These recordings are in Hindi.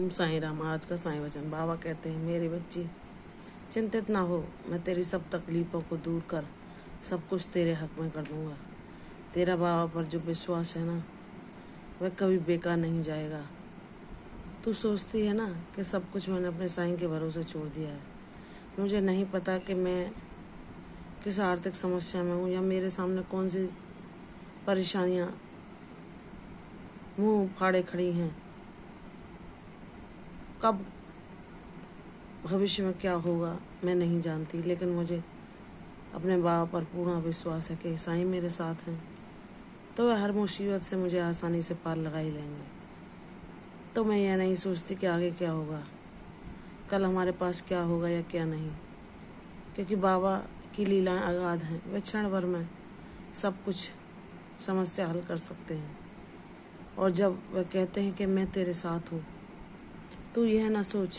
ओम साईं राम। आज का साईं वचन। बाबा कहते हैं, मेरी बच्ची चिंतित ना हो, मैं तेरी सब तकलीफ़ों को दूर कर सब कुछ तेरे हक में कर दूंगा। तेरा बाबा पर जो विश्वास है ना, वह कभी बेकार नहीं जाएगा। तू सोचती है ना कि सब कुछ मैंने अपने साईं के भरोसे छोड़ दिया है। मुझे नहीं पता कि मैं किस आर्थिक समस्या में हूँ या मेरे सामने कौन सी परेशानियाँ मुंह फाड़े खड़ी हैं। कब भविष्य में क्या होगा मैं नहीं जानती, लेकिन मुझे अपने बाबा पर पूर्ण विश्वास है कि साईं मेरे साथ हैं तो वह हर मुसीबत से मुझे आसानी से पार लगा ही लेंगे। तो मैं यह नहीं सोचती कि आगे क्या होगा, कल हमारे पास क्या होगा या क्या नहीं, क्योंकि बाबा की लीलाएं अगाध हैं। वे क्षण भर में सब कुछ समस्या हल कर सकते हैं। और जब वह कहते हैं कि मैं तेरे साथ हूँ, तू यह ना सोच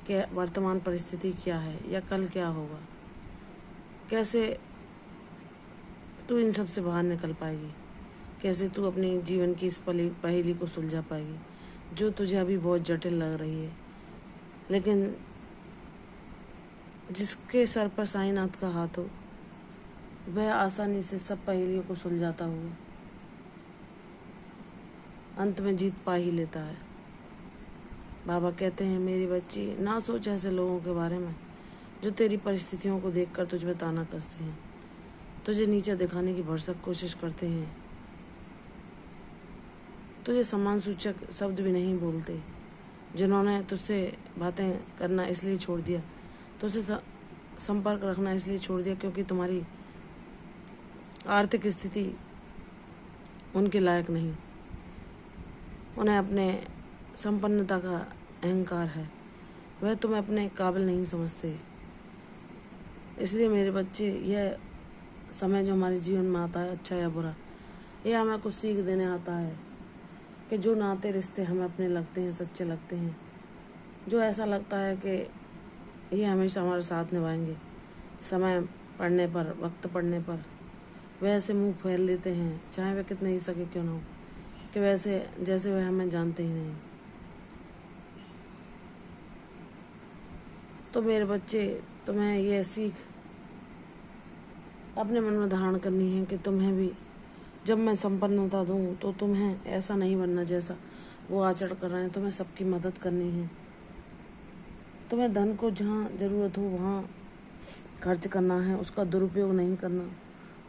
कि वर्तमान परिस्थिति क्या है या कल क्या होगा, कैसे तू इन सब से बाहर निकल पाएगी, कैसे तू अपने जीवन की इस पहेली को सुलझा पाएगी जो तुझे अभी बहुत जटिल लग रही है। लेकिन जिसके सर पर साईंनाथ का हाथ हो, वह आसानी से सब पहेलियों को सुलझाता हुआ अंत में जीत पा ही लेता है। बाबा कहते हैं, मेरी बच्ची ना सोच ऐसे लोगों के बारे में जो तेरी परिस्थितियों को देखकर तुझ में ताना कसते हैं, तुझे नीचा दिखाने की भरसक कोशिश करते हैं, तुझे सम्मान सूचक शब्द भी नहीं बोलते, जिन्होंने तुझसे बातें करना इसलिए छोड़ दिया, तुझसे संपर्क रखना इसलिए छोड़ दिया क्योंकि तुम्हारी आर्थिक स्थिति उनके लायक नहीं। उन्हें अपने संपन्नता का अहंकार है, वह तुम्हें अपने काबिल नहीं समझते। इसलिए मेरे बच्चे, यह समय जो हमारे जीवन में आता है, अच्छा या बुरा, यह हमें कुछ सीख देने आता है कि जो नाते रिश्ते हमें अपने लगते हैं, सच्चे लगते हैं, जो ऐसा लगता है कि ये हमेशा हमारे साथ निभाएंगे, समय पड़ने पर, वक्त पड़ने पर वह ऐसे मुंह फेर लेते हैं, चाहे वे कितने ही सके क्यों ना हो, कि वैसे जैसे वह हमें जानते ही नहीं। तो मेरे बच्चे, तुम्हें यह सीख अपने मन में धारण करनी है कि तुम्हें भी जब मैं संपन्नता दूं तो तुम्हें ऐसा नहीं बनना जैसा वो आचरण कर रहे हैं। तुम्हें सबकी मदद करनी है। तुम्हें धन को जहाँ ज़रूरत हो वहाँ खर्च करना है, उसका दुरुपयोग नहीं करना,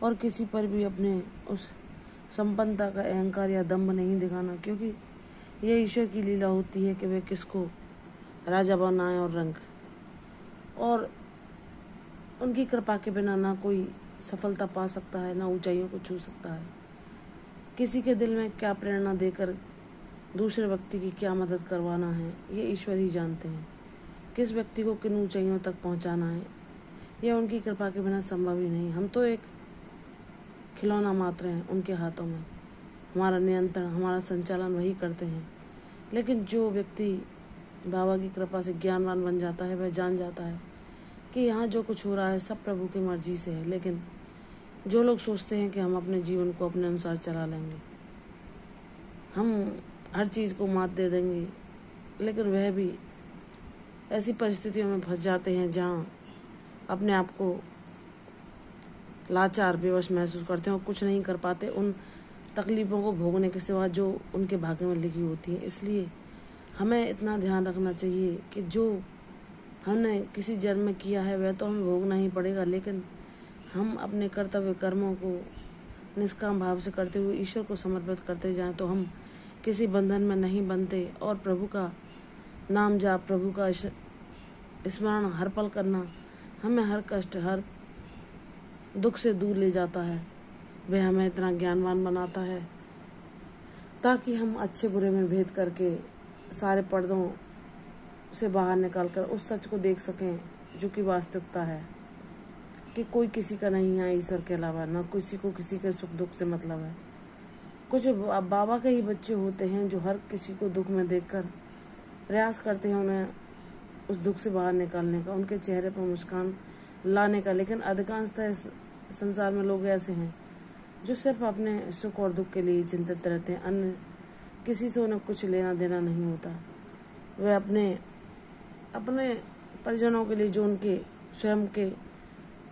और किसी पर भी अपने उस संपन्नता का अहंकार या दंभ नहीं दिखाना, क्योंकि यह ईश्वर की लीला होती है कि वे किसको राजा बनाए और रंग। और उनकी कृपा के बिना ना कोई सफलता पा सकता है, ना ऊंचाइयों को छू सकता है। किसी के दिल में क्या प्रेरणा देकर दूसरे व्यक्ति की क्या मदद करवाना है, ये ईश्वर ही जानते हैं। किस व्यक्ति को किन ऊंचाइयों तक पहुंचाना है, यह उनकी कृपा के बिना संभव ही नहीं। हम तो एक खिलौना मात्र हैं उनके हाथों में। हमारा नियंत्रण, हमारा संचालन वही करते हैं। लेकिन जो व्यक्ति बाबा की कृपा से ज्ञानवान बन जाता है, वह जान जाता है कि यहाँ जो कुछ हो रहा है सब प्रभु की मर्जी से है। लेकिन जो लोग सोचते हैं कि हम अपने जीवन को अपने अनुसार चला लेंगे, हम हर चीज़ को मात दे देंगे, लेकिन वह भी ऐसी परिस्थितियों में फंस जाते हैं जहाँ अपने आप को लाचार, बेवश महसूस करते हैं और कुछ नहीं कर पाते उन तकलीफ़ों को भोगने के सिवा जो उनके भाग्य में लिखी होती है। इसलिए हमें इतना ध्यान रखना चाहिए कि जो हमने किसी जन्म में किया है वह तो हमें भोगना ही पड़ेगा, लेकिन हम अपने कर्तव्य कर्मों को निष्काम भाव से करते हुए ईश्वर को समर्पित करते जाएं तो हम किसी बंधन में नहीं बनते। और प्रभु का नाम जाप, प्रभु का स्मरण हर पल करना हमें हर कष्ट, हर दुख से दूर ले जाता है। वह हमें इतना ज्ञानवान बनाता है ताकि हम अच्छे बुरे में भेद करके सारे पर्दों से बाहर निकालकर उस सच को देख सकें जो कि वास्तविकता है, कि कोई किसी का नहीं है ईश्वर के अलावा, ना किसी को किसी के सुख दुख से मतलब है। कुछ बाबा के ही बच्चे होते हैं जो हर किसी को दुख में देखकर प्रयास करते हैं उन्हें उस दुख से बाहर निकालने का, उनके चेहरे पर मुस्कान लाने का। लेकिन अधिकांशतः इस संसार में लोग ऐसे हैं जो सिर्फ अपने सुख और दुख के लिए चिंतित रहते हैं। अन्य किसी से उन्हें कुछ लेना देना नहीं होता। वे अपने अपने परिजनों के लिए, जो उनके स्वयं के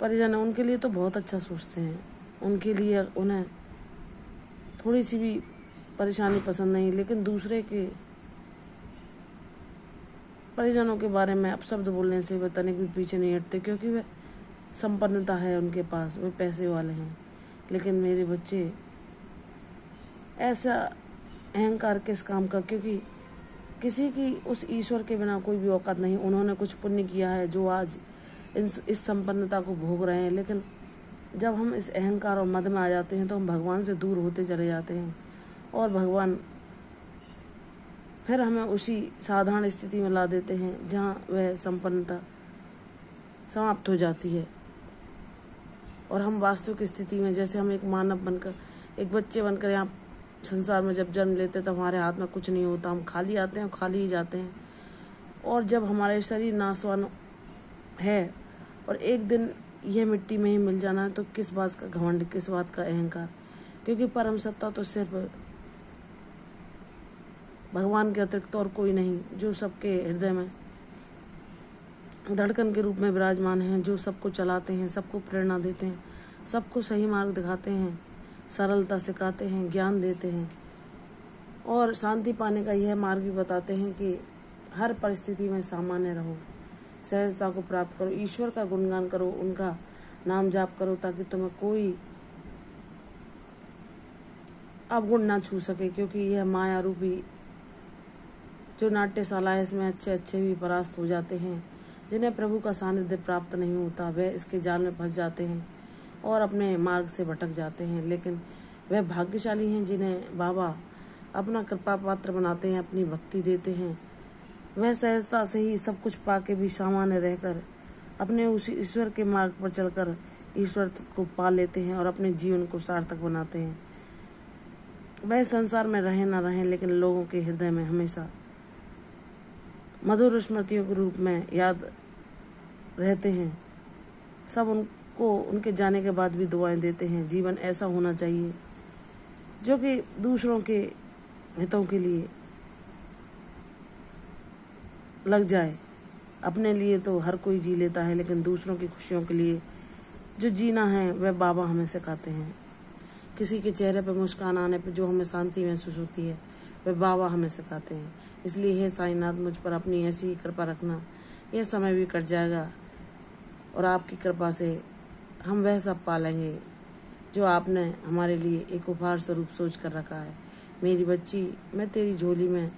परिजन हैं, उनके लिए तो बहुत अच्छा सोचते हैं। उनके लिए उन्हें थोड़ी सी भी परेशानी पसंद नहीं, लेकिन दूसरे के परिजनों के बारे में अपशब्द बोलने से वे तनिक भी पीछे नहीं हटते, क्योंकि वे संपन्नता है उनके पास, वे पैसे वाले हैं। लेकिन मेरे बच्चे ऐसा अहंकार किस काम का, क्योंकि किसी की उस ईश्वर के बिना कोई भी औकात नहीं। उन्होंने कुछ पुण्य किया है जो आज इस संपन्नता को भोग रहे हैं। लेकिन जब हम इस अहंकार और मद में आ जाते हैं तो हम भगवान से दूर होते चले जाते हैं, और भगवान फिर हमें उसी साधारण स्थिति में ला देते हैं जहाँ वह संपन्नता समाप्त हो जाती है, और हम वास्तविक स्थिति में, जैसे हम एक मानव बनकर, एक बच्चे बनकर यहाँ संसार में जब जन्म लेते हैं तब हमारे हाथ में कुछ नहीं होता। हम खाली आते हैं और खाली ही जाते हैं। और जब हमारे शरीर नासवान है और एक दिन यह मिट्टी में ही मिल जाना है, तो किस बात का घमंड, किस बात का अहंकार, क्योंकि परम सत्ता तो सिर्फ भगवान के अतिरिक्त और कोई नहीं, जो सबके हृदय में धड़कन के रूप में विराजमान हैं, जो सबको चलाते हैं, सबको प्रेरणा देते हैं, सबको सही मार्ग दिखाते हैं, सरलता सिखाते हैं, ज्ञान देते हैं, और शांति पाने का यह मार्ग भी बताते हैं कि हर परिस्थिति में सामान्य रहो, सहजता को प्राप्त करो, ईश्वर का गुणगान करो, उनका नाम जाप करो, ताकि तुम्हें कोई अवगुण ना छू सके। क्योंकि यह माया रूपी जो नाट्यशाला है, इसमें अच्छे अच्छे भी परास्त हो जाते हैं। जिन्हें प्रभु का सानिध्य प्राप्त नहीं होता वह इसके जाल में फंस जाते हैं और अपने मार्ग से भटक जाते हैं। लेकिन वह भाग्यशाली हैं जिन्हें बाबा अपना कृपा पात्र बनाते हैं, अपनी भक्ति देते हैं। वह सहजता से ही सब कुछ पाके भी सामान्य रहकर अपने उसी ईश्वर के मार्ग पर चलकर ईश्वर को पा लेते हैं और अपने जीवन को सार्थक बनाते हैं। वह संसार में रहे न रहे, लेकिन लोगों के हृदय में हमेशा मधुर स्मृतियों के रूप में याद रहते हैं। सब उनको उनके जाने के बाद भी दुआएं देते हैं। जीवन ऐसा होना चाहिए जो कि दूसरों के हितों के लिए लग जाए। अपने लिए तो हर कोई जी लेता है, लेकिन दूसरों की खुशियों के लिए जो जीना है वह बाबा हमें सिखाते हैं। किसी के चेहरे पर मुस्कान आने पर जो हमें शांति महसूस होती है वह बाबा हमें सिखाते हैं। इसलिए हे साईनाथ, मुझ पर अपनी ऐसी ही कृपा रखना। यह समय भी कट जाएगा और आपकी कृपा से हम वह सब पालेंगे जो आपने हमारे लिए एक उपहार स्वरूप सोच कर रखा है। मेरी बच्ची, मैं तेरी झोली में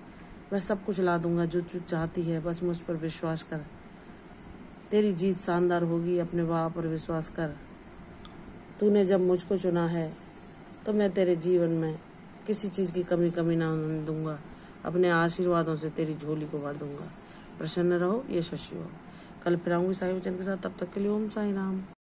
वह सब कुछ ला दूंगा जो तू चाहती है। बस मुझ पर विश्वास कर, तेरी जीत शानदार होगी। अपने बाबा पर विश्वास कर। तूने जब मुझको चुना है तो मैं तेरे जीवन में किसी चीज़ की कमी ना होने दूंगा। अपने आशीर्वादों से तेरी झोली को भर दूंगा। प्रसन्न रहो, यशस्वी हो। कल फिर आऊंगी साई वचन के साथ। तब तक के लिए ओम साई राम।